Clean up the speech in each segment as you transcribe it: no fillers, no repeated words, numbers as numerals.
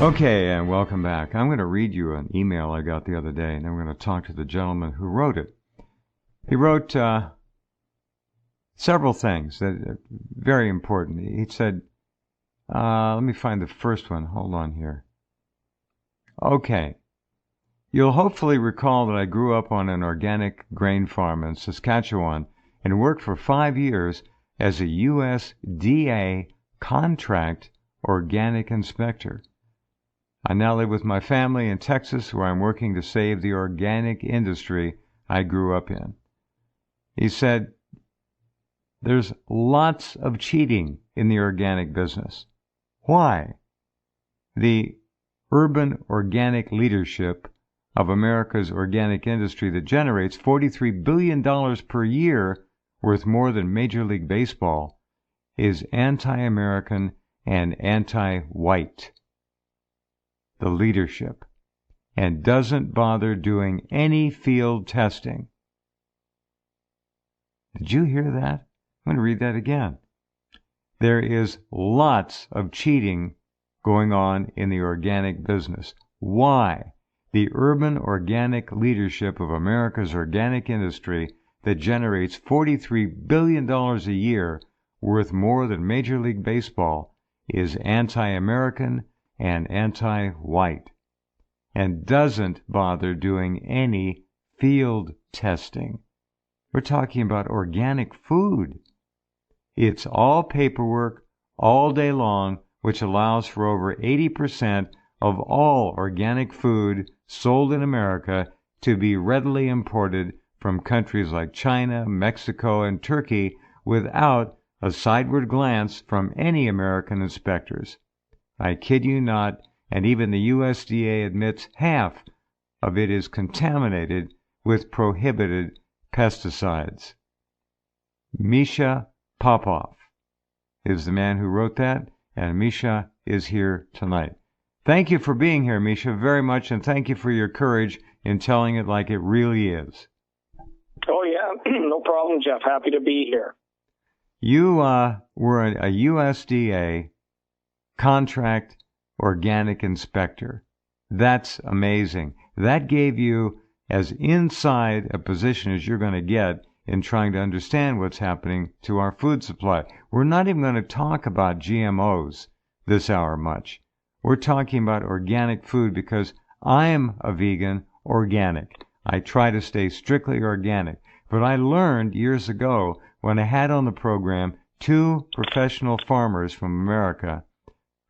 Okay, and welcome back. I'm going to read you an email I got the other day, and then we're going to talk to the gentleman who wrote it. He wrote several things that are very important. He said, let me find the first one. Hold on here. Okay. You'll hopefully recall that I grew up on an organic grain farm in Saskatchewan and worked for 5 years as a USDA contract organic inspector. I now live with my family in Texas, where I'm working to save the organic industry I grew up in. He said, there's lots of cheating in the organic business. Why? The urban organic leadership of America's organic industry that generates $43 billion per year, worth more than Major League Baseball, is anti-American and anti-white. The leadership, and doesn't bother doing any field testing. Did you hear that? I'm going to read that again. There is lots of cheating going on in the organic business. Why? The urban organic leadership of America's organic industry that generates $43 billion a year, worth more than Major League Baseball, is anti-American and anti-white, and doesn't bother doing any field testing. We're talking about organic food. It's all paperwork all day long, which allows for over 80% of all organic food sold in America to be readily imported from countries like China, Mexico, and Turkey without a sideward glance from any American inspectors. I kid you not, and even the USDA admits half of it is contaminated with prohibited pesticides. Mischa Popoff is the man who wrote that, and Mischa is here tonight. Thank you for being here, Mischa, very much, and thank you for your courage in telling it like it really is. Oh, yeah, no problem, Jeff. Happy to be here. You were a USDA contract organic inspector. That's amazing. That gave you as inside a position as you're going to get in trying to understand what's happening to our food supply. We're not even going to talk about GMOs this hour much. We're talking about organic food because I'm a vegan organic. I try to stay strictly organic. But I learned years ago when I had on the program 2 professional farmers from America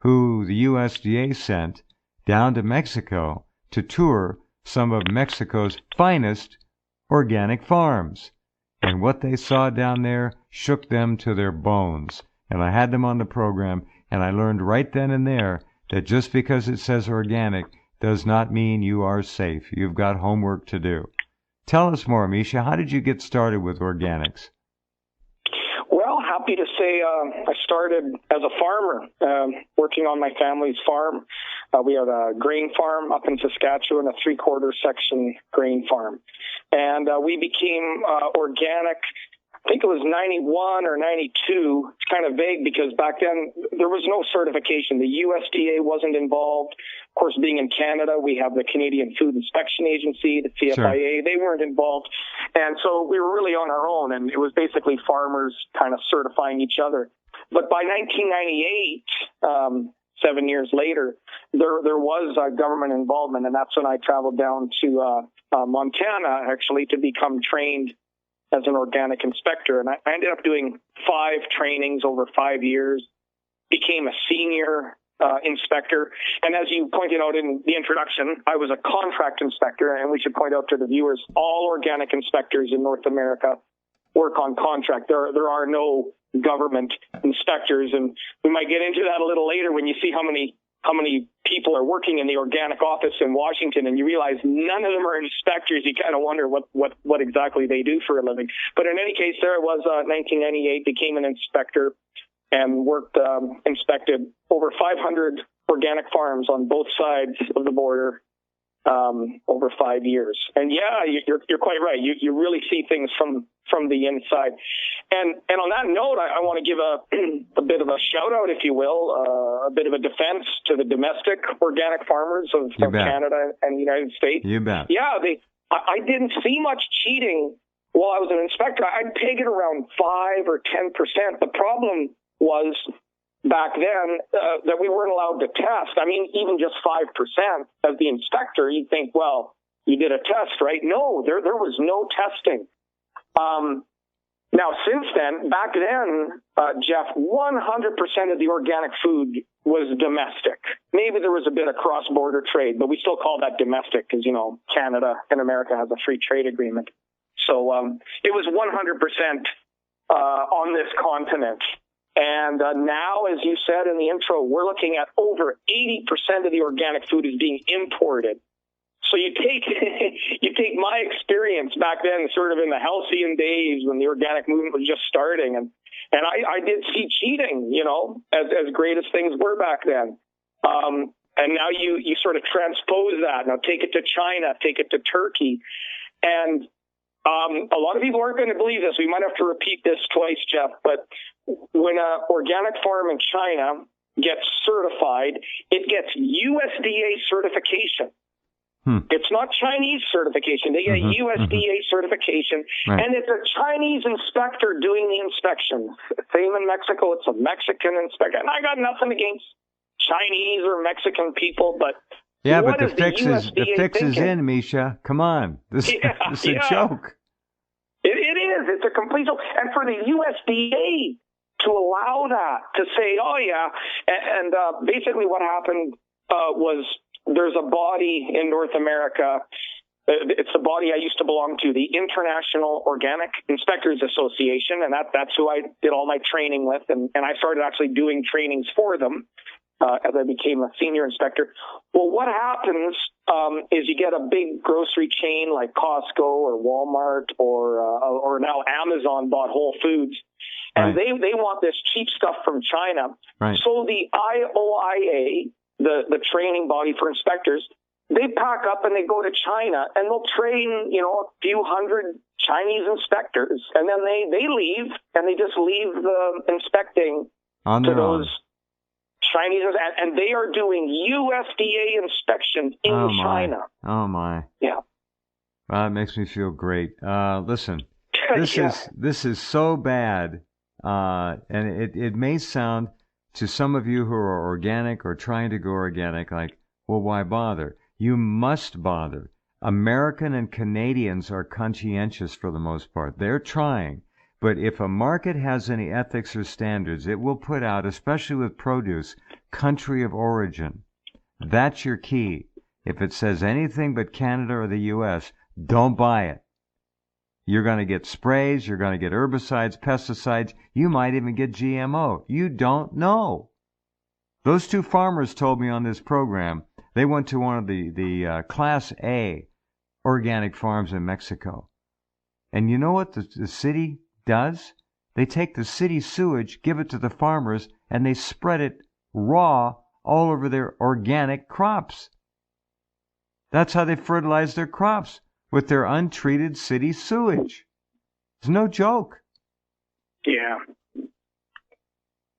who the USDA sent down to Mexico to tour some of Mexico's finest organic farms. And what they saw down there shook them to their bones. And I had them on the program, and I learned right then and there that just because it says organic does not mean you are safe. You've got homework to do. Tell us more, Mischa. How did you get started with organics? Well, happy to say I started as a farmer, working on my family's farm. We have a grain farm up in Saskatchewan, a 3/4 section grain farm. And we became organic, I think it was 91 or 92. It's kind of vague because back then there was no certification. The USDA wasn't involved. Of course, being in Canada, we have the Canadian Food Inspection Agency, the CFIA. Sure. They weren't involved. And so we were really on our own, and it was basically farmers kind of certifying each other. But by 1998, 7 years later, there was government involvement, and that's when I traveled down to Montana, actually, to become trained as an organic inspector. And I ended up doing 5 trainings over 5 years, became a senior inspector. And as you pointed out in the introduction, I was a contract inspector, and we should point out to the viewers, all organic inspectors in North America work on contract. There are no government inspectors, and we might get into that a little later when you see how many people are working in the organic office in Washington, and you realize none of them are inspectors. You kind of wonder what exactly they do for a living. But in any case, there I was, 1998, became an inspector and worked, inspected over 500 organic farms on both sides of the border over 5 years. And yeah, you're quite right. You really see things from the inside. And on that note, I want to give a bit of a shout out, if you will. a bit of a defense to the domestic organic farmers of Canada and the United States. You bet. Yeah, I didn't see much cheating while I was an inspector. I'd peg it around 5 or 10%. The problem was back then that we weren't allowed to test. I mean, even just 5% as the inspector, you'd think, well, you did a test, right? No, there was no testing. Now, since then, back then, Jeff, 100% of the organic food was domestic. Maybe there was a bit of cross-border trade, but we still call that domestic because, you know, Canada and America has a free trade agreement. So it was 100% on this continent. And now, as you said in the intro, we're looking at over 80% of the organic food is being imported. So you take my experience back then, sort of in the halcyon days when the organic movement was just starting, and I did see cheating, you know, as great as things were back then. And now you sort of transpose that. Now take it to China, take it to Turkey, and a lot of people aren't going to believe this. We might have to repeat this twice, Jeff, but when an organic farm in China gets certified, it gets USDA certification. It's not Chinese certification. They get USDA certification, and it's a Chinese inspector doing the inspection. Same in Mexico. It's a Mexican inspector. And I got nothing against Chinese or Mexican people, but yeah, but the fix is in, Mischa. Come on. This is a joke. It is. It's a complete joke. And for the USDA to allow that, to say, oh, yeah, and basically what happened was there's a body in North America. It's the body I used to belong to, the International Organic Inspectors Association, and that's who I did all my training with, and I started actually doing trainings for them as I became a senior inspector. Well, what happens is you get a big grocery chain like Costco or Walmart or now Amazon bought Whole Foods, and they want this cheap stuff from China. So the IOIA, the training body for inspectors, they pack up and they go to China and they'll train, you know, a few hundred Chinese inspectors, and then they leave and they just leave the inspecting to those Chinese, and they are doing USDA inspections in China. Oh my! Yeah, well, that makes me feel great. Listen, this is so bad, and it may sound to some of you who are organic or trying to go organic, like, well, why bother? You must bother. American and Canadians are conscientious for the most part. They're trying. But if a market has any ethics or standards, it will put out, especially with produce, country of origin. That's your key. If it says anything but Canada or the U.S., don't buy it. You're going to get sprays, you're going to get herbicides, pesticides, you might even get GMO. You don't know. Those two farmers told me on this program, they went to one of the Class A organic farms in Mexico. And you know what the city does? They take the city sewage, give it to the farmers, and they spread it raw all over their organic crops. That's how they fertilize their crops, with their untreated city sewage. It's no joke. Yeah.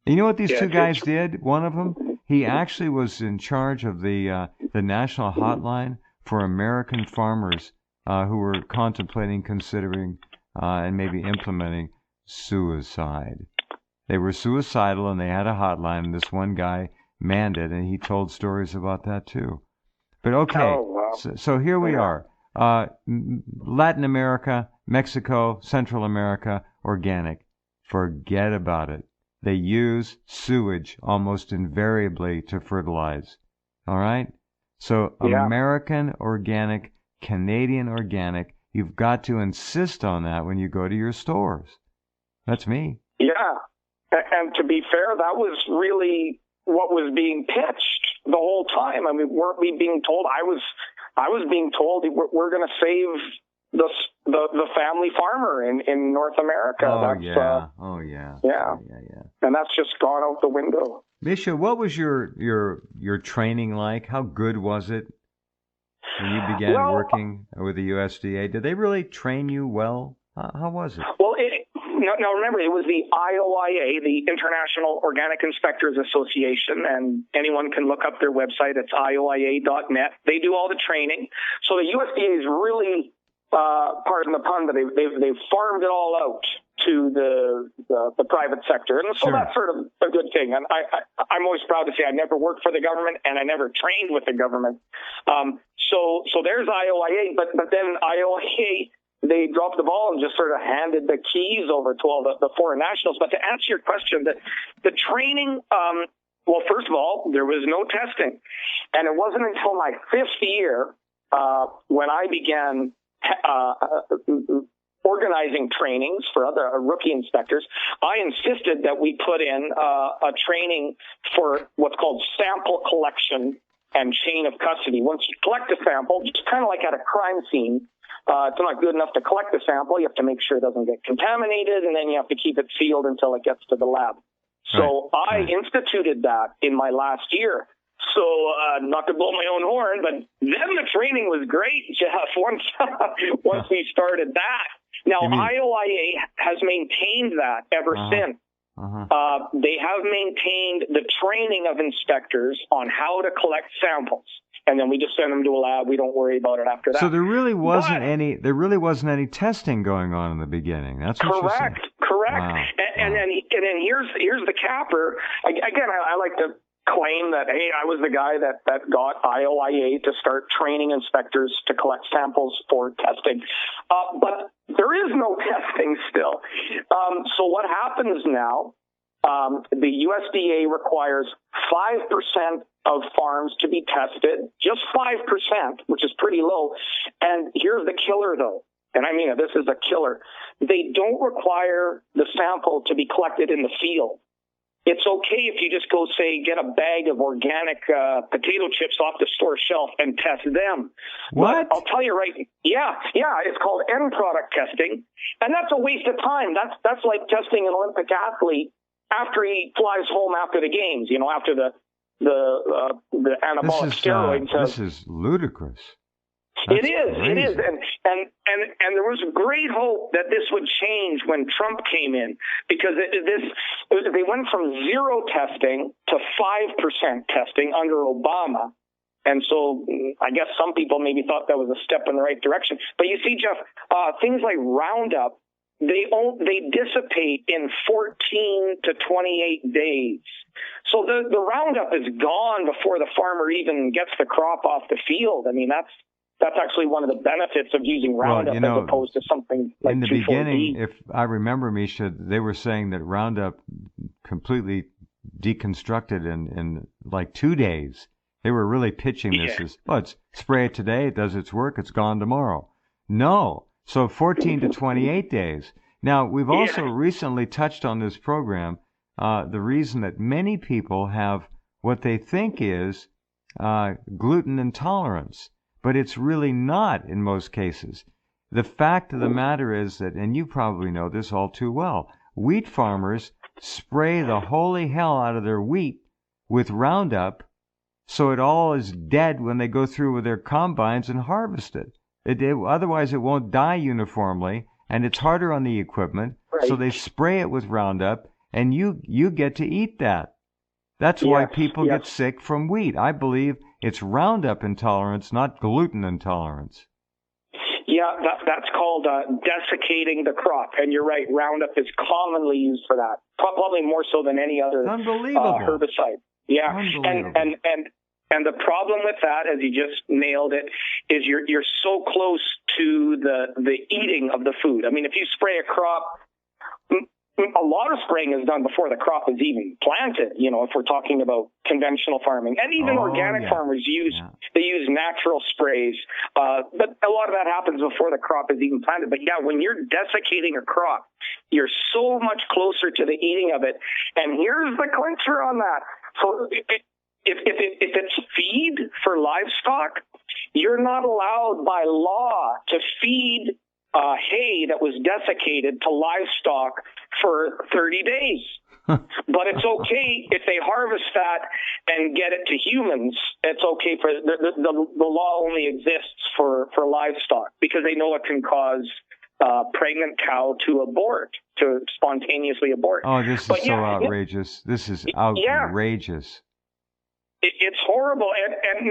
You know what these two guys did? One of them, he actually was in charge of the national hotline for American farmers who were contemplating, considering, and maybe implementing suicide. They were suicidal, and they had a hotline, and this one guy manned it, and he told stories about that too. But okay, so here we are. Latin America, Mexico, Central America, organic. Forget about it. They use sewage almost invariably to fertilize. All right? So American organic, Canadian organic, you've got to insist on that when you go to your stores. That's me. Yeah. And to be fair, that was really what was being pitched the whole time. I mean, weren't we being told? I was being told we're going to save the family farmer in North America. Yeah. And that's just gone out the window. Mischa, what was your training like? How good was it when you began working with the USDA? Did they really train you well? How was it? Well, Now remember, it was the IOIA, the International Organic Inspectors Association, and anyone can look up their website. It's ioia.net. They do all the training. So the USDA is really, pardon the pun, but they've farmed it all out to the private sector, and so that's sort of a good thing. And I'm always proud to say I never worked for the government and I never trained with the government. So there's IOIA, but then IOIA, they dropped the ball and just sort of handed the keys over to all the foreign nationals. But to answer your question, the training, well, first of all, there was no testing, and it wasn't until my fifth year when I began organizing trainings for other rookie inspectors. I insisted that we put in a training for what's called sample collection and chain of custody. Once you collect a sample, it's kind of like at a crime scene. It's not good enough to collect the sample. You have to make sure it doesn't get contaminated, and then you have to keep it sealed until it gets to the lab. So I instituted that in my last year. So not to blow my own horn, but then the training was great, Jeff, once we started that. Now, IOIA has maintained that ever since. They have maintained the training of inspectors on how to collect samples, and then we just send them to a lab. We don't worry about it after that. So there really wasn't any testing going on in the beginning. That's what you're saying. Correct. Wow. And then here's the capper. Again, I like to claim that, hey, I was the guy that got IOIA to start training inspectors to collect samples for testing. But there is no testing still. So what happens now, the USDA requires 5% of farms to be tested, just 5%, which is pretty low. And here's the killer, though. And I mean it, this is a killer. They don't require the sample to be collected in the field. It's okay if you just go, say, get a bag of organic potato chips off the store shelf and test them. What? But I'll tell you yeah, it's called end product testing, and that's a waste of time. That's like testing an Olympic athlete after he flies home after the games, after the anabolic steroids. This is ludicrous. It is, and there was great hope that this would change when Trump came in, because they went from 0 testing to 5% testing under Obama, and so I guess some people maybe thought that was a step in the right direction. But you see, Jeff, things like Roundup, they dissipate in 14 to 28 days. So the Roundup is gone before the farmer even gets the crop off the field. I mean, that's actually one of the benefits of using Roundup as opposed to something like 2,4-D. In the beginning, if I remember, Mischa, they were saying that Roundup completely deconstructed in like 2 days. They were really pitching this as, it's spray it today, it does its work, it's gone tomorrow. No. So 14 to 28 days. Now, we've also recently touched on this program, the reason that many people have what they think is gluten intolerance. But it's really not in most cases. The fact of the matter is that, and you probably know this all too well, wheat farmers spray the holy hell out of their wheat with Roundup so it all is dead when they go through with their combines and harvest it. Otherwise, it won't die uniformly, and it's harder on the equipment, so they spray it with Roundup, and you get to eat that. That's why people get sick from wheat. I believe it's Roundup intolerance, not gluten intolerance. Yeah, that's called desiccating the crop. And you're right, Roundup is commonly used for that, probably more so than any other herbicide. Yeah, and the problem with that, as you just nailed it, is you're so close to the eating of the food. I mean, if you spray a crop, a lot of spraying is done before the crop is even planted, if we're talking about conventional farming. And even organic farmers use natural sprays. But a lot of that happens before the crop is even planted. But when you're desiccating a crop, you're so much closer to the eating of it. And here's the clincher on that. So if it's feed for livestock, you're not allowed by law to feed hay that was desiccated to livestock for 30 days. But it's okay if they harvest that and get it to humans. It's okay for the law only exists for livestock because they know it can cause pregnant cow to abort, to spontaneously abort. Oh, this is so outrageous. This is outrageous. It's horrible. And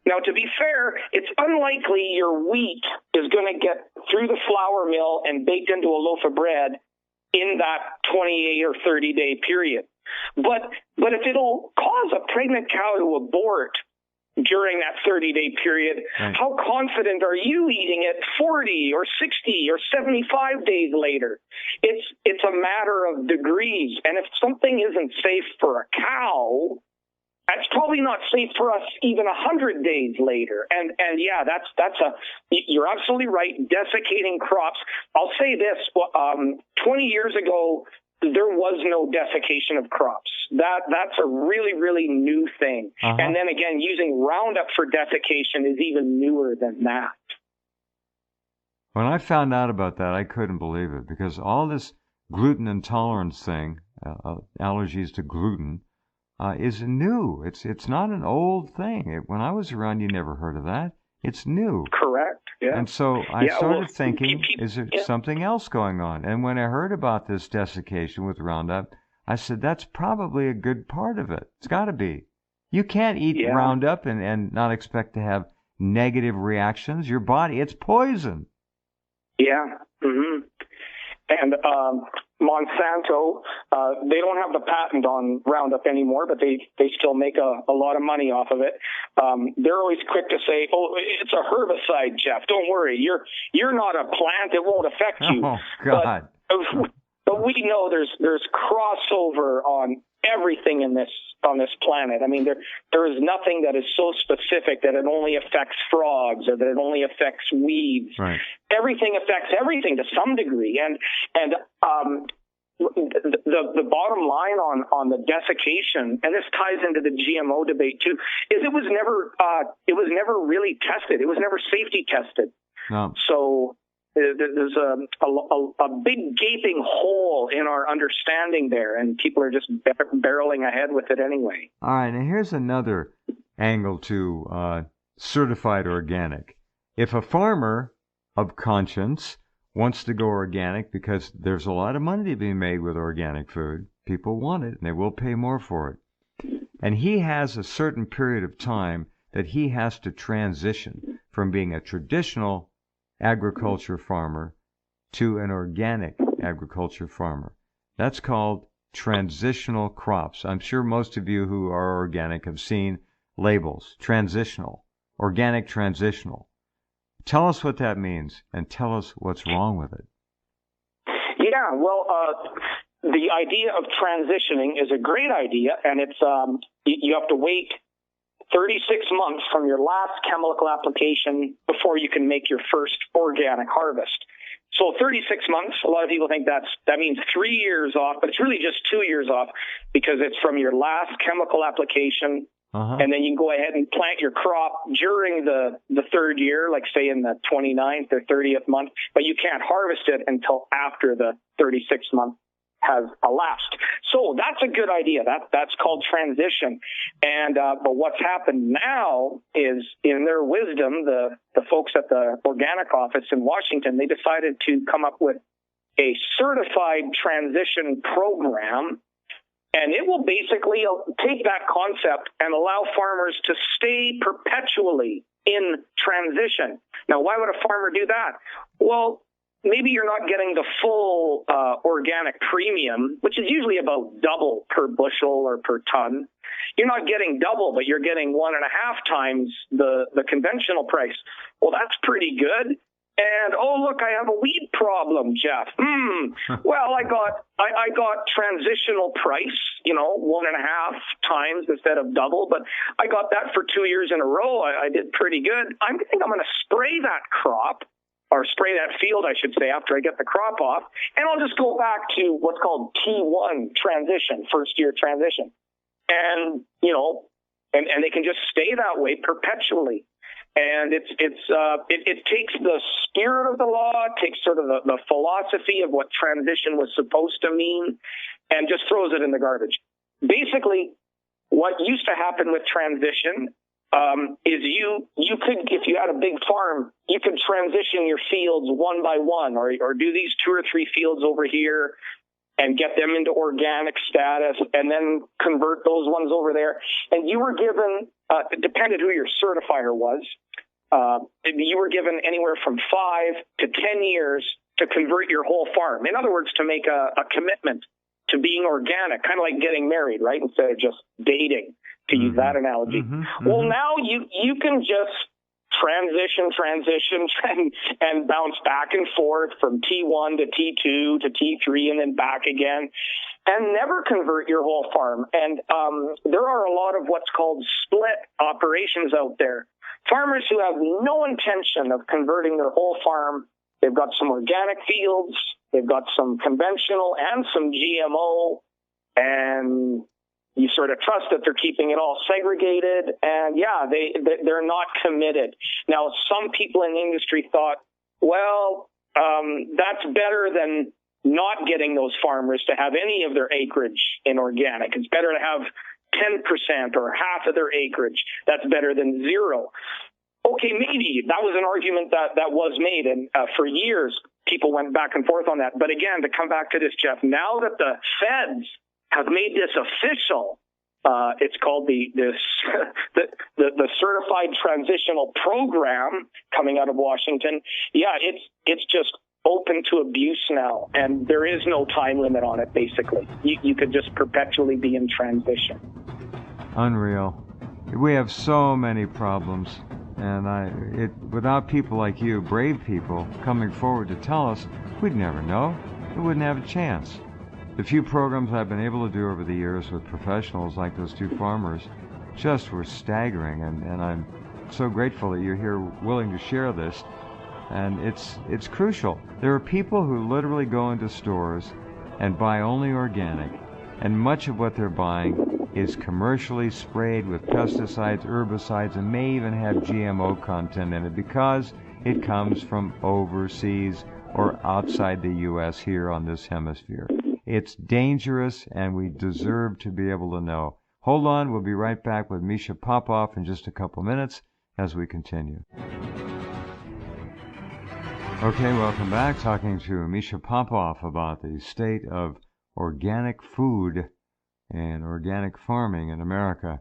now, to be fair, it's unlikely your wheat is going to get through the flour mill and baked into a loaf of bread in that 28 or 30-day period. But if it'll cause a pregnant cow to abort during that 30-day period, right, how confident are you eating it 40 or 60 or 75 days later? It's a matter of degrees. And if something isn't safe for a cow, that's probably not safe for us even 100 days later. And yeah, you're absolutely right. Desiccating crops. I'll say this, 20 years ago, there was no desiccation of crops. That's a really, really new thing. Uh-huh. And then again, using Roundup for desiccation is even newer than that. When I found out about that, I couldn't believe it, because all this gluten intolerance thing, allergies to gluten, is new. It's not an old thing. When I was around, you never heard of that. It's new. Correct. Yeah. And so I started thinking, is there something else going on? And when I heard about this desiccation with Roundup, I said, that's probably a good part of it. It's got to be. You can't eat Roundup and not expect to have negative reactions. Your body, it's poison. Yeah. Mm-hmm. And Monsanto, they don't have the patent on Roundup anymore, but they still make a lot of money off of it. They're always quick to say, "Oh, it's a herbicide, Jeff. Don't worry. You're not a plant. It won't affect you." Oh God! But we know there's crossover on everything on this planet. I mean, there is nothing that is so specific that it only affects frogs or that it only affects weeds. Right. Everything affects everything to some degree, and the bottom line on the desiccation, and this ties into the GMO debate too, is it was never really tested. It was never safety tested. No. So there's a big gaping hole in our understanding there, and people are just barreling ahead with it anyway. All right, and here's another angle to certified organic. If a farmer of conscience wants to go organic, because there's a lot of money to be made with organic food, people want it, and they will pay more for it, and he has a certain period of time that he has to transition from being a traditional agriculture farmer to an organic agriculture farmer. That's called transitional crops. I'm sure most of you who are organic have seen labels, transitional, organic transitional. Tell us what that means, and tell us what's wrong with it. Yeah, well, the idea of transitioning is a great idea, and it's you have to wait 36 months from your last chemical application before you can make your first organic harvest. So 36 months, a lot of people think that means 3 years off, but it's really just 2 years off, because it's from your last chemical application, and then you can go ahead and plant your crop during the third year, like say in the 29th or 30th month, but you can't harvest it until after the 36th month has elapsed. So that's a good idea. That's called transition. And but what's happened now is, in their wisdom, the folks at the organic office in Washington, they decided to come up with a certified transition program, and it will basically take that concept and allow farmers to stay perpetually in transition. Now, why would a farmer do that? Well, maybe you're not getting the full organic premium, which is usually about double per bushel or per ton. You're not getting double, but you're getting 1.5 times the conventional price. Well, that's pretty good. And oh, look, I have a weed problem, Jeff. Well, I got transitional price, 1.5 times instead of double, but I got that for 2 years in a row. I did pretty good. I think I'm going to spray that crop, or spray that field, I should say, after I get the crop off, and I'll just go back to what's called T1 transition, first year transition. And, and they can just stay that way perpetually. And it takes the spirit of the law, takes sort of the philosophy of what transition was supposed to mean, and just throws it in the garbage. Basically, what used to happen with transition is you could, if you had a big farm, you could transition your fields one by one, or do these 2 or 3 fields over here and get them into organic status, and then convert those ones over there. And you were given, it depended who your certifier was, you were given anywhere from 5 to 10 years to convert your whole farm. In other words, to make a commitment to being organic, kind of like getting married, right? Instead of just dating, to use that analogy. Well, now you can just transition and bounce back and forth from T1 to T2 to T3 and then back again, and never convert your whole farm. And there are a lot of what's called split operations out there. Farmers who have no intention of converting their whole farm. They've got some organic fields, they've got some conventional and some GMO, and you sort of trust that they're keeping it all segregated, and they're not committed. Now, some people in the industry thought, well, that's better than not getting those farmers to have any of their acreage in organic. It's better to have 10% or half of their acreage. That's better than zero. Okay, maybe that was an argument that was made, and for years people went back and forth on that. But again, to come back to this, Jeff, now that the feds have made this official, it's called the Certified Transitional Program coming out of Washington. Yeah, it's just open to abuse now, and there is no time limit on it. Basically, you could just perpetually be in transition. Unreal. We have so many problems. And without people like you, brave people, coming forward to tell us, we'd never know. We wouldn't have a chance. The few programs I've been able to do over the years with professionals like those 2 farmers just were staggering, and I'm so grateful that you're here willing to share this. And it's crucial. There are people who literally go into stores and buy only organic, and much of what they're buying is commercially sprayed with pesticides, herbicides, and may even have GMO content in it because it comes from overseas or outside the U.S. here on this hemisphere. It's dangerous, and we deserve to be able to know. Hold on, we'll be right back with Mischa Popoff in just a couple minutes as we continue. Okay, welcome back. Talking to Mischa Popoff about the state of organic food and organic farming in America.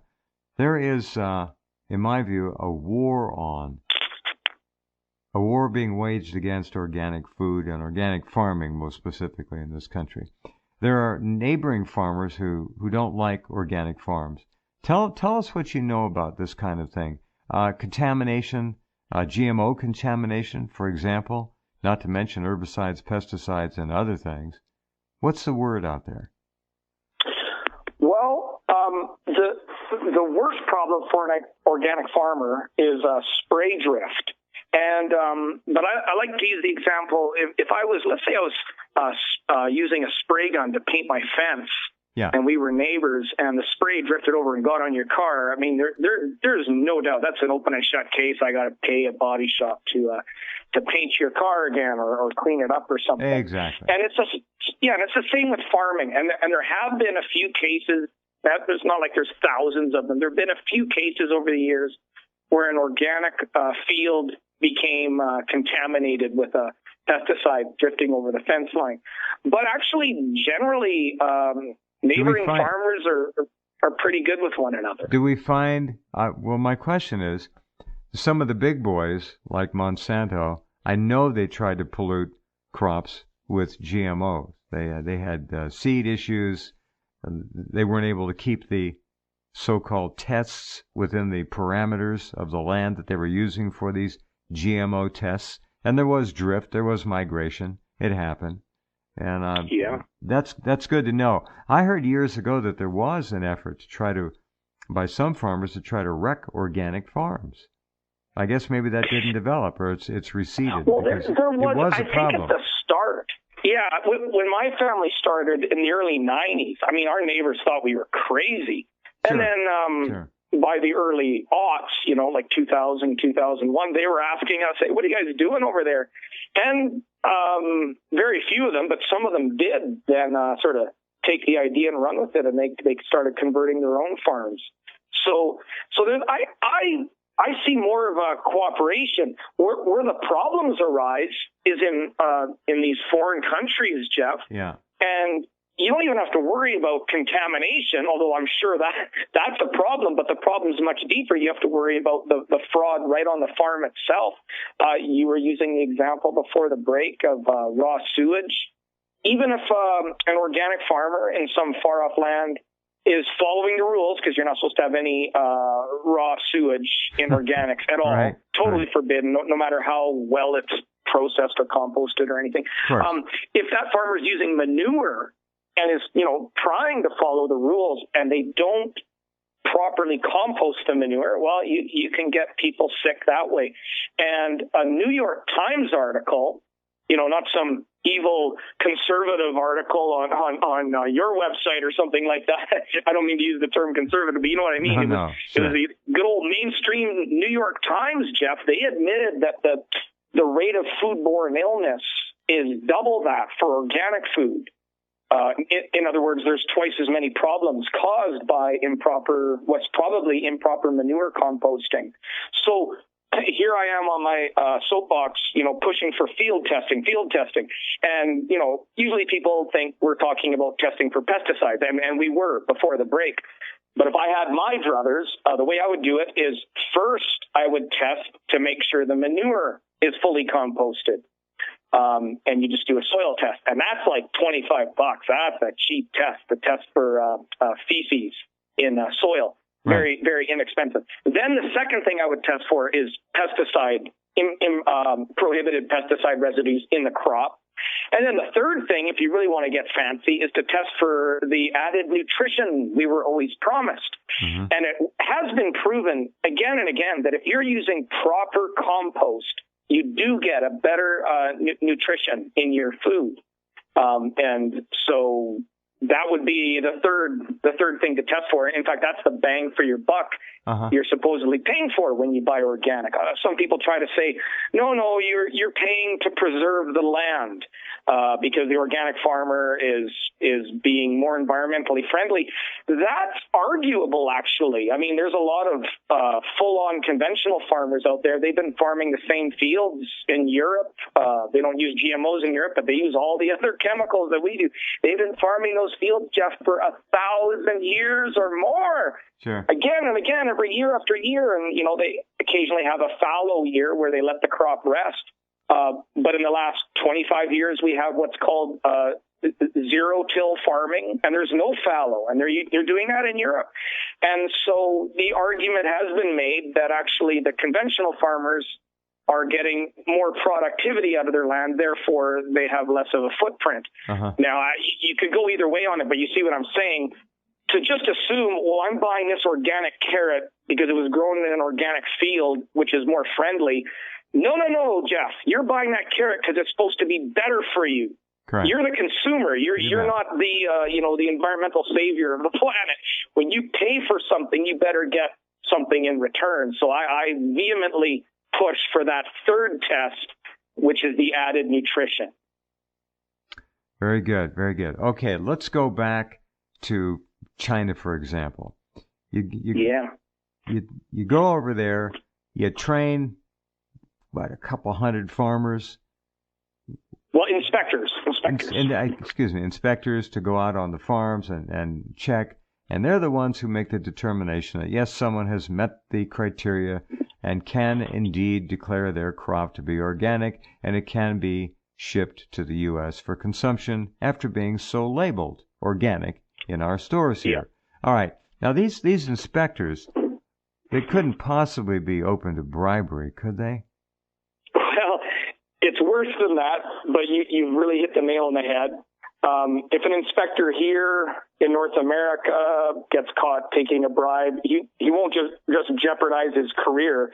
There is, in my view, a war being waged against organic food and organic farming, most specifically in this country. There are neighboring farmers who don't like organic farms. Tell us what you know about this kind of thing. Contamination, GMO contamination, for example, not to mention herbicides, pesticides, and other things. What's the word out there? Well, the worst problem for an organic farmer is spray drift. And but I like to use the example, if I was, let's say I was using a spray gun to paint my fence, and we were neighbors, and the spray drifted over and got on your car. I mean, there's no doubt that's an open and shut case. I got to pay a body shop to paint your car again or clean it up or something. Exactly. And it's the same with farming. And there have been a few cases. It's not like there's thousands of them. There have been a few cases over the years where an organic field became contaminated with a pesticide drifting over the fence line. But actually, generally, neighboring farmers are pretty good with one another. Do we find, well, my question is, some of the big boys, like Monsanto, I know they tried to pollute crops with GMOs. They had seed issues. They weren't able to keep the so-called tests within the parameters of the land that they were using for these GMO tests. And there was drift. There was migration. It happened. And that's good to know. I heard years ago that there was an effort to try to, by some farmers, to try to wreck organic farms. I guess maybe that didn't develop, or it's receded. Well, because there was a problem. I think at the start. Yeah, when my family started in the early 90s, I mean, our neighbors thought we were crazy. Sure. And then by the early aughts, like 2000, 2001, they were asking us, hey, what are you guys doing over there? And very few of them, but some of them did then sort of take the idea and run with it, and they started converting their own farms So then I see more of a cooperation. Where the problems arise is in these foreign countries, Jeff. Yeah. And you don't even have to worry about contamination, although I'm sure that's a problem, but the problem's much deeper. You have to worry about the fraud right on the farm itself. You were using the example before the break of raw sewage. Even if an organic farmer in some far-off land is following the rules, because you're not supposed to have any raw sewage in organics at all, Right. Totally forbidden, no matter how well it's processed or composted or anything. If that farmer is using manure and is, trying to follow the rules and they don't properly compost the manure, well, you can get people sick that way. And a New York Times article, not some evil conservative article on your website or something like that. I don't mean to use the term conservative, but you know what I mean. No, It was the good old mainstream New York Times, Jeff. They admitted that the rate of foodborne illness is double that for organic food. In other words, there's twice as many problems caused by what's probably improper manure composting. So here I am on my soapbox, pushing for field testing. And, usually people think we're talking about testing for pesticides, and we were before the break. But if I had my druthers, the way I would do it is first I would test to make sure the manure is fully composted. And you just do a soil test. And that's like $25. That's a cheap test, the test for feces in soil. Very, very inexpensive. Then the second thing I would test for is prohibited pesticide residues in the crop. And then the third thing, if you really want to get fancy, is to test for the added nutrition we were always promised. Mm-hmm. And it has been proven again and again that if you're using proper compost, you do get a better nutrition in your food. And so that would be the third thing to test for. In fact, that's the bang for your buck you're supposedly paying for when you buy organic. Some people try to say, no, you're paying to preserve the land because the organic farmer is being more environmentally friendly. That's arguable, actually. I mean, there's a lot of full-on conventional farmers out there. They've been farming the same fields in Europe. They don't use GMOs in Europe, but they use all the other chemicals that we do. They've been farming those fields, Jeff, for 1,000 years or more. Sure. Again and again, every year after year. And, they occasionally have a fallow year where they let the crop rest. But in the last 25 years, we have what's called zero-till farming, and there's no fallow, and they're doing that in Europe. And so the argument has been made that actually the conventional farmers are getting more productivity out of their land, therefore they have less of a footprint. Now, you could go either way on it, but you see what I'm saying. To just assume, well, I'm buying this organic carrot because it was grown in an organic field, which is more friendly. No, Jeff. You're buying that carrot because it's supposed to be better for you. Correct. You're the consumer. You're not the environmental savior of the planet. When you pay for something, you better get something in return. So I vehemently push for that third test, which is the added nutrition. Very good, very good. Okay, let's go back to China, for example. You go over there, you train, a couple hundred farmers? Well, inspectors. Inspectors to go out on the farms and check. And they're the ones who make the determination that, yes, someone has met the criteria and can indeed declare their crop to be organic, and it can be shipped to the U.S. for consumption after being so labeled organic in our stores here. Yeah. All right. Now, these inspectors, they couldn't possibly be open to bribery, could they? Well, it's worse than that, but you really hit the nail on the head. If an inspector here in North America gets caught taking a bribe, he won't just jeopardize his career.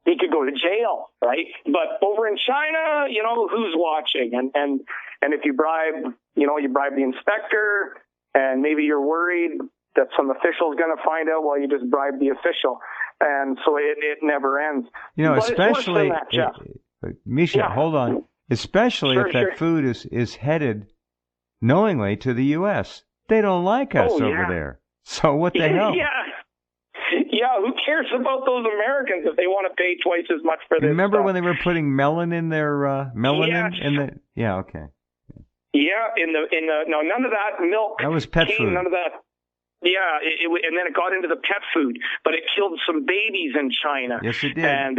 He could go to jail, right? But over in China, who's watching? And if you bribe, you bribe the inspector, and maybe you're worried that some official is going to find out, well, you just bribed the official. And so it never ends. But especially, that, Jeff. Mischa, hold on. Especially if that food is headed knowingly to the U.S. They don't like us over there. So what the hell? Yeah, who cares about those Americans if they want to pay twice as much for this Remember stuff? when they were putting melon in their melanin Yes. in the? Yeah, okay. Yeah, no, none of that milk. That was pet food. None of that. Yeah, and then it got into the pet food, but it killed some babies in China. Yes, it did. And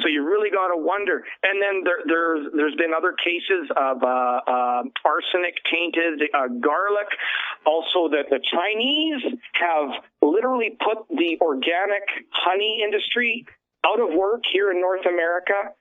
so you really got to wonder. And then there's been other cases of arsenic tainted garlic. Also, that the Chinese have literally put the organic honey industry out of work here in North America.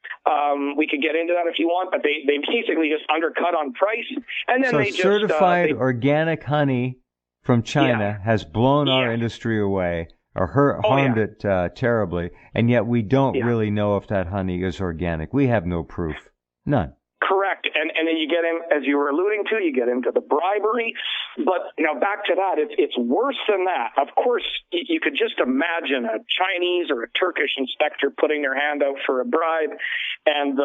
We could get into that if you want, but they basically just undercut on price. And then so they just certified organic honey from China has blown our industry away or harmed it terribly, and yet we don't really know if that honey is organic. We have no proof. None. Correct. And then you get in, as you were alluding to, you get into the bribery. But now back to that, it's worse than that. Of course, you could just imagine a Chinese or a Turkish inspector putting their hand out for a bribe. And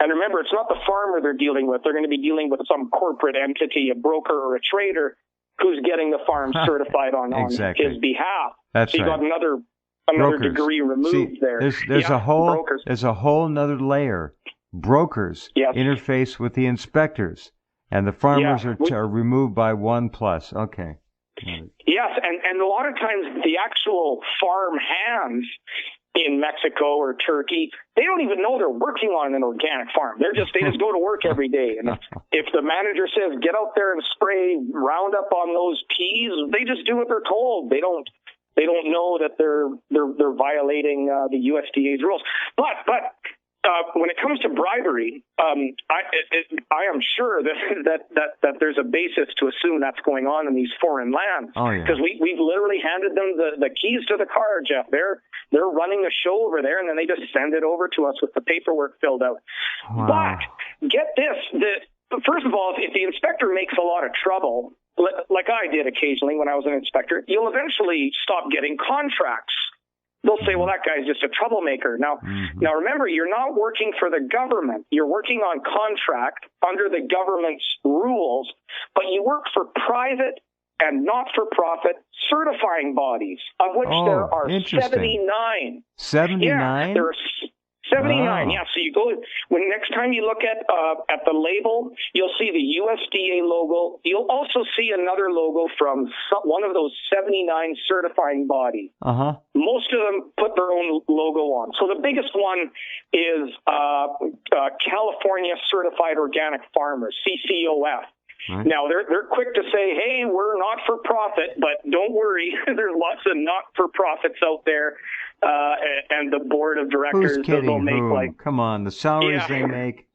remember, it's not the farmer they're dealing with. They're going to be dealing with some corporate entity, a broker or a trader, who's getting the farm certified on his behalf. That's so you right. got another brokers. Degree removed there. There's a whole another layer. Brokers interface with the inspectors, and the farmers are removed by 1+. Okay. Yes, and a lot of times the actual farm hands in Mexico or Turkey, they don't even know they're working on an organic farm. They just go to work every day. And if the manager says, get out there and spray Roundup on those peas, they just do what they're told. They don't know that they're violating the USDA's rules. But when it comes to bribery, I am sure that there's a basis to assume that's going on in these foreign lands. Because we've literally handed them the keys to the car, Jeff. They're running the show over there, and then they just send it over to us with the paperwork filled out. Wow. But get this: first of all, if the inspector makes a lot of trouble, like I did occasionally when I was an inspector, you'll eventually stop getting contracts. They'll say, well, that guy's just a troublemaker. Now, remember, you're not working for the government. You're working on contract under the government's rules, but you work for private and not-for-profit certifying bodies, of which there are 79. 79? Yeah, there are 79, So you go, next time you look at the label, you'll see the USDA logo. You'll also see another logo from one of those 79 certifying bodies. Most of them put their own logo on. So the biggest one is California Certified Organic Farmers, CCOF. Right. Now, they're quick to say, hey, we're not-for-profit, but don't worry. There's lots of not-for-profits out there, and the board of directors will make Come on, the salaries they make.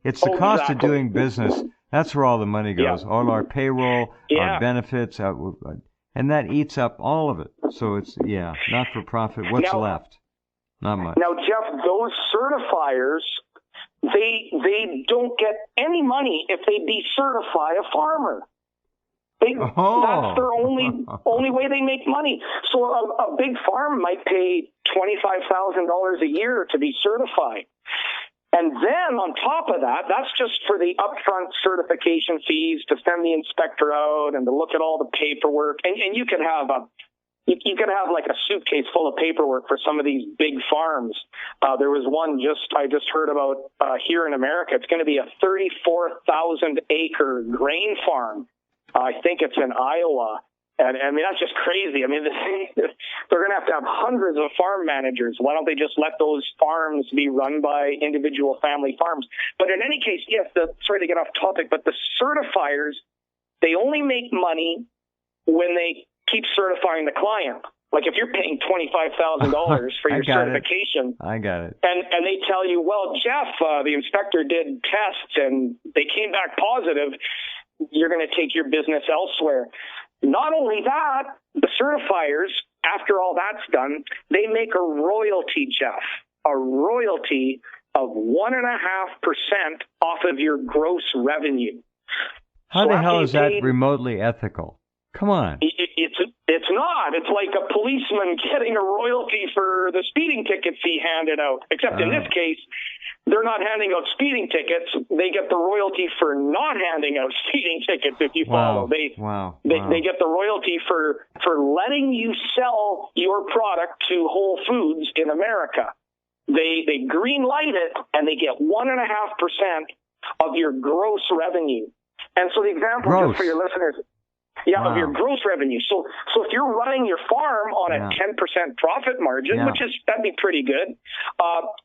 It's the cost of doing business. That's where all the money goes. All our payroll, our benefits, and that eats up all of it. So it's, not-for-profit. What's left? Not much. Now, Jeff, those certifiers, they don't get any money if they decertify a farmer. That's their only way they make money. So a big farm might pay $25,000 a year to be certified. And then on top of that, that's just for the upfront certification fees to send the inspector out and to look at all the paperwork. And you can have like a suitcase full of paperwork for some of these big farms. There was one I just heard about here in America. It's going to be a 34,000 acre grain farm. I think it's in Iowa. And I mean, that's just crazy. I mean, they're going to have hundreds of farm managers. Why don't they just let those farms be run by individual family farms? But in any case, yes, sorry to get off topic, but the certifiers, they only make money when they keep certifying the client. Like if you're paying $25,000 for your certification. I got it. And they tell you, well, Jeff, the inspector did tests and they came back positive, you're going to take your business elsewhere. Not only that, the certifiers, after all that's done, they make a royalty, Jeff, a royalty of 1.5% off of your gross revenue. How the hell is that remotely ethical? Come on. It's not. It's like a policeman getting a royalty for the speeding tickets he handed out. Except in this case, they're not handing out speeding tickets. They get the royalty for not handing out speeding tickets, if you follow. They get the royalty for letting you sell your product to Whole Foods in America. They green light it, and they get 1.5% of your gross revenue. And so the example, just for your listeners, of your gross revenue. So if you're running your farm on a 10% profit margin, that'd be pretty good,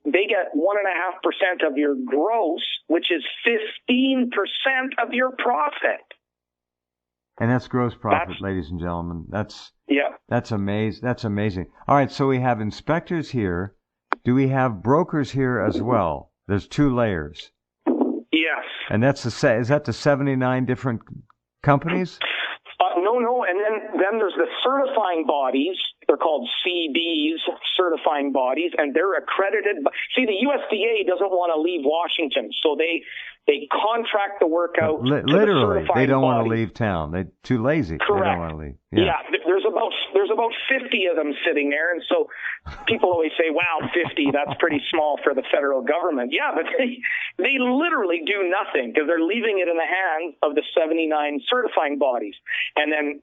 they get 1.5% of your gross, which is 15% of your profit. And that's gross profit, ladies and gentlemen. That's amazing. That's amazing. All right, so we have inspectors here. Do we have brokers here as well? There's 2 layers. Yes. And is that the 79 different companies? No, and then there's the certifying bodies. They're called CBs, certifying bodies, and they're accredited. See, the USDA doesn't want to leave Washington, so they contract the work out. Literally, they don't want to leave town. They're too lazy. Correct. They don't want to leave. Yeah, there's about 50 of them sitting there, and so people always say, "Wow, 50, that's pretty small for the federal government." Yeah, but they literally do nothing because they're leaving it in the hands of the 79 certifying bodies, and then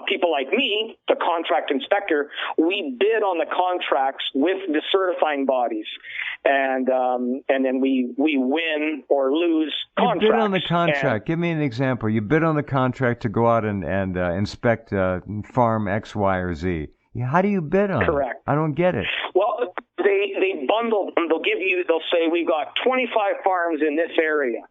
people like me, the contract inspector, we bid on the contracts with the certifying bodies, and then we win or lose contracts. You bid on the contract. Give me an example. You bid on the contract to go out and inspect farm X, Y, or Z. How do you bid on it? Correct. I don't get it. Well, they bundle them. They'll say we've got 25 farms in this area.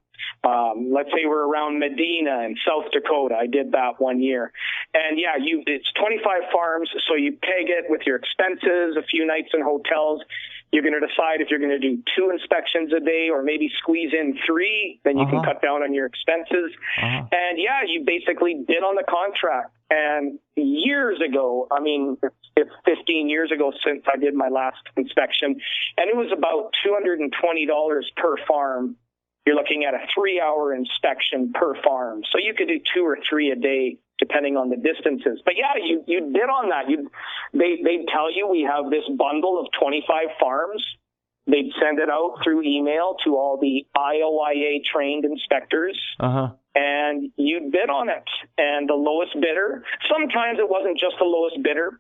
Let's say we're around Medina in South Dakota. I did that one year. And it's 25 farms, so you peg it with your expenses, a few nights in hotels. You're going to decide if you're going to do 2 inspections a day or maybe squeeze in 3, then you can cut down on your expenses. And you basically bid on the contract. And years ago, it's 15 years ago since I did my last inspection, and it was about $220 per farm. You're looking at a 3-hour inspection per farm. So you could do 2 or 3 a day, depending on the distances. But you bid on that. They'd tell you we have this bundle of 25 farms. They'd send it out through email to all the IOIA trained inspectors. And you'd bid on it. And the lowest bidder, sometimes it wasn't just the lowest bidder.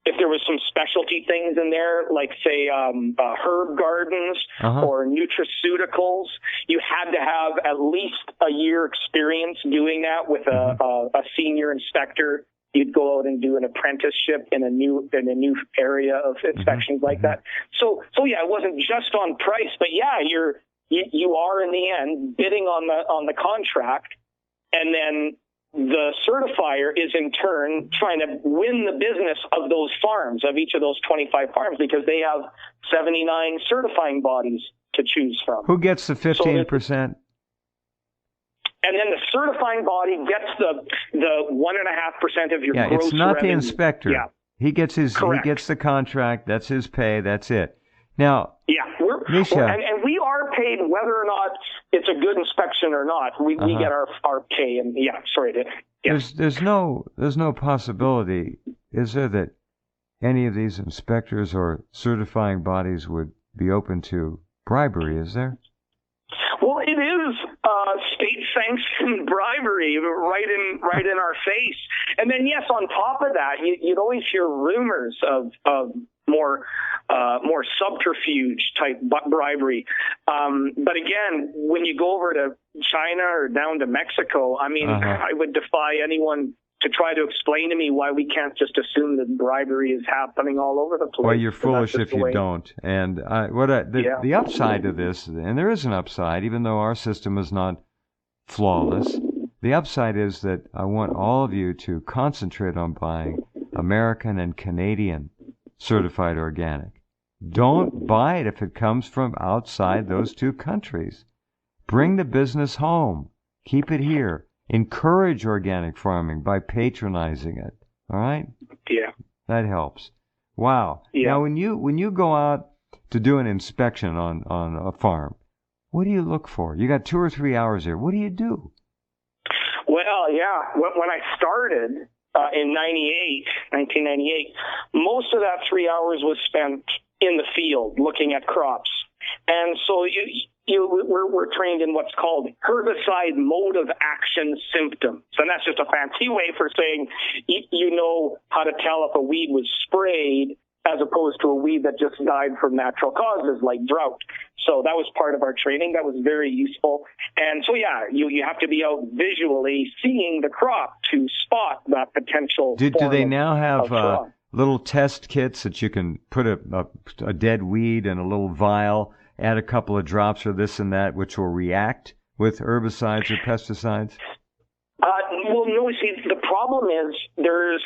If there was some specialty things in there, like say herb gardens or nutraceuticals, you had to have at least a year experience doing that with a senior inspector. You'd go out and do an apprenticeship in a new area of inspections like that. So it wasn't just on price, but you are in the end bidding on the contract, and then the certifier is in turn trying to win the business of those farms, of each of those 25 farms, because they have 79 certifying bodies to choose from. Who gets the 15%? And then the certifying body gets the 1.5% of your gross revenue. It's not the inspector. Yeah. He gets the contract. That's his pay. That's it. Now, Mischa, and we are paid whether or not it's a good inspection or not. We get our pay, and There's no possibility, is there, that any of these inspectors or certifying bodies would be open to bribery? Is there? Well, it is state-sanctioned bribery right in our face. And then, yes, on top of that, you'd always hear rumors of more subterfuge type bribery. But again, when you go over to China or down to Mexico, I would defy anyone to try to explain to me why we can't just assume that bribery is happening all over the place. Well, you're foolish if you don't. And the upside to this, and there is an upside, even though our system is not flawless, the upside is that I want all of you to concentrate on buying American and Canadian certified organic. Don't buy it if it comes from outside those 2 countries. Bring the business home. Keep it here. Encourage organic farming by patronizing it. All right? Yeah. That helps. Wow. Yeah. Now, when you go out to do an inspection on a farm, what do you look for? You got 2 or 3 hours there. What do you do? Well, when I started in 1998, most of that 3 hours was spent in the field looking at crops. And so we're trained in what's called herbicide mode of action symptoms. And that's just a fancy way for saying you know how to tell if a weed was sprayed as opposed to a weed that just died from natural causes like drought. So that was part of our training. That was very useful. And so, yeah, you have to be out visually seeing the crop to spot that potential. Do they now have little test kits that you can put a dead weed in a little vial, add a couple of drops of this and that, which will react with herbicides or pesticides? Well, no, see, the problem is there's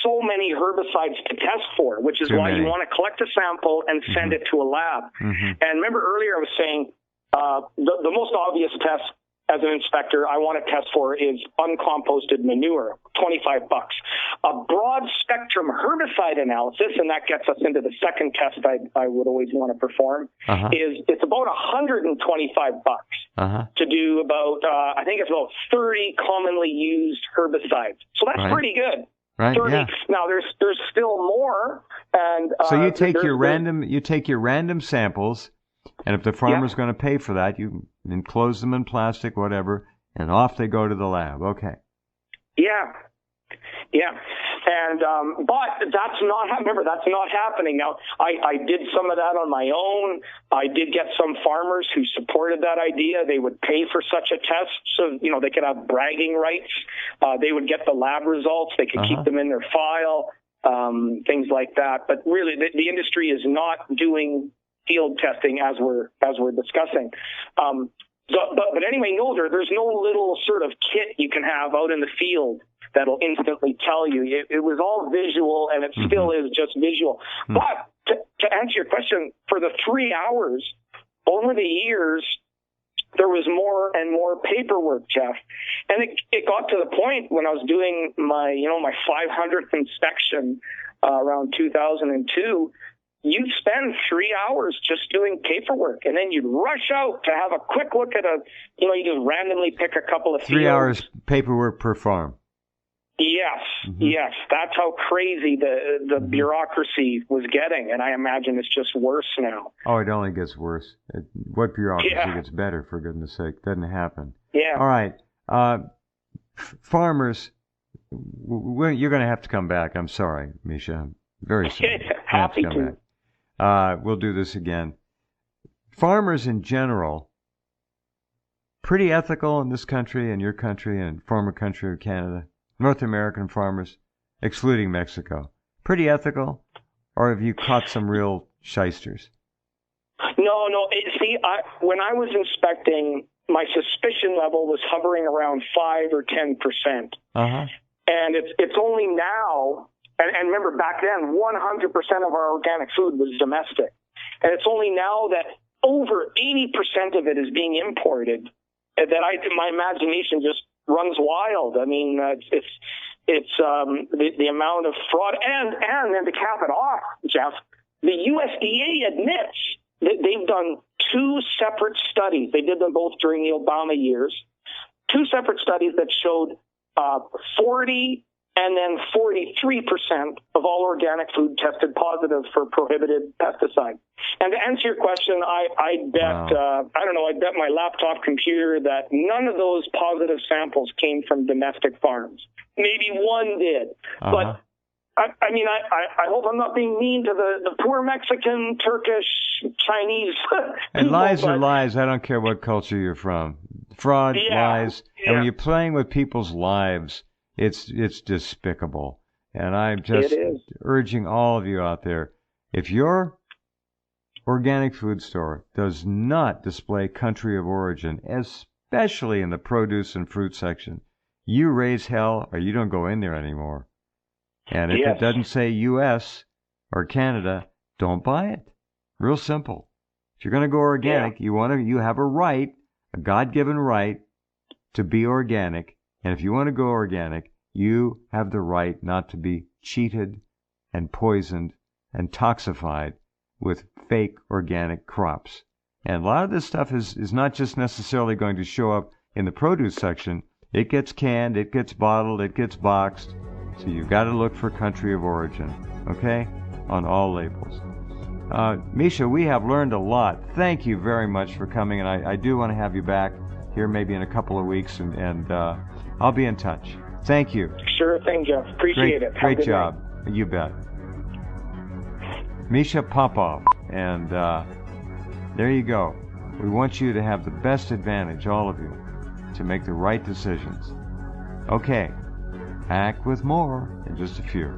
so many herbicides to test for, which is why you want to collect a sample and send it to a lab. And remember earlier I was saying the most obvious test as an inspector I want to test for is uncomposted manure, $25. A broad spectrum herbicide analysis, and that gets us into the second test I would always want to perform, is it's about $125 to do about, I think it's about 30 commonly used herbicides. So that's pretty good. Right. 30. Yeah. Now there's still more, and so you take your random samples. And if the farmer's going to pay for that, you enclose them in plastic, whatever, and off they go to the lab. Okay. Yeah. And but that's not happening now. I did some of that on my own. I did get some farmers who supported that idea. They would pay for such a test, so they could have bragging rights. They would get the lab results. They could keep them in their file, things like that. But really, the industry is not doing field testing as we're discussing. But anyway, no, there's no little sort of kit you can have out in the field that'll instantly tell you. It was all visual, and it still is just visual. But to answer your question, for the 3 hours, over the years, there was more and more paperwork, Jeff. And it got to the point when I was doing my 500th inspection around 2002, you'd spend 3 hours just doing paperwork, and then you'd rush out to have a quick look at you just randomly pick a couple of 3 hours paperwork per farm. Yes, that's how crazy the bureaucracy was getting, and I imagine it's just worse now. Oh, it only gets worse. What bureaucracy gets better, for goodness sake? Doesn't happen. Yeah. All right. Farmers, you're going to have to come back. I'm sorry, Mischa. Very sorry. Happy to. We'll do this again. Farmers in general, pretty ethical in this country and your country and former country of Canada. North American farmers, excluding Mexico, pretty ethical, or have you caught some real shysters? No. See, when I was inspecting, my suspicion level was hovering around 5 or 10%. And it's only now, and remember back then, 100% of our organic food was domestic. And it's only now that over 80% of it is being imported that my imagination just runs wild. I mean, it's the amount of fraud, and then to cap it off, Jeff, the USDA admits that they've done 2 separate studies. They did them both during the Obama years. 2 separate studies that showed 40 and then 43% of all organic food tested positive for prohibited pesticides. And to answer your question, I bet, I bet my laptop computer that none of those positive samples came from domestic farms. Maybe one did. But, I mean, I hope I'm not being mean to the poor Mexican, Turkish, Chinese people. And lies are lies. I don't care what culture you're from. Fraud, lies. Yeah. And when you're playing with people's lives, it's despicable. And I'm just urging all of you out there, if your organic food store does not display country of origin, especially in the produce and fruit section, you raise hell or you don't go in there anymore. And if it doesn't say U.S. or Canada, don't buy it. Real simple. If you're going to go organic, you have a right, a God-given right, to be organic. And if you want to go organic, you have the right not to be cheated and poisoned and toxified with fake organic crops. And a lot of this stuff is not just necessarily going to show up in the produce section. It gets canned, it gets bottled, it gets boxed. So you've got to look for country of origin, okay, on all labels. Mischa, we have learned a lot. Thank you very much for coming, and I do want to have you back here maybe in a couple of weeks, and I'll be in touch. Thank you. Sure thing, Jeff. Appreciate it. Great job. You bet. Mischa Popoff, and there you go. We want you to have the best advantage, all of you, to make the right decisions. Okay, back with more in just a few.